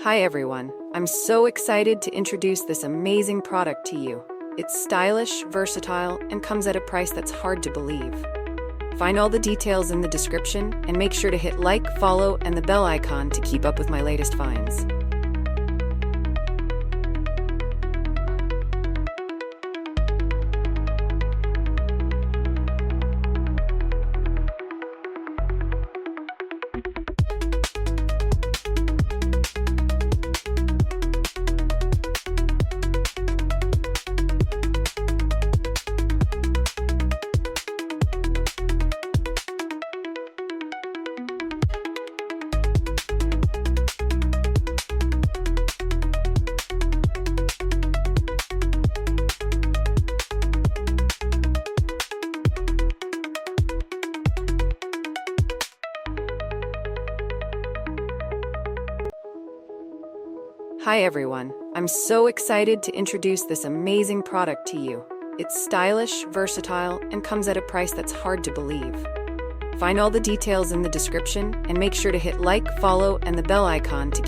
Hi everyone, I'm so excited to introduce this amazing product to you. It's stylish, versatile, and comes at a price that's hard to believe. Find all the details in the description and make sure to hit like, follow, and the bell icon to keep up with my latest finds. Hi everyone, I'm so excited to introduce this amazing product to you. It's stylish, versatile, and comes at a price that's hard to believe. Find all the details in the description and make sure to hit like, follow, and the bell icon to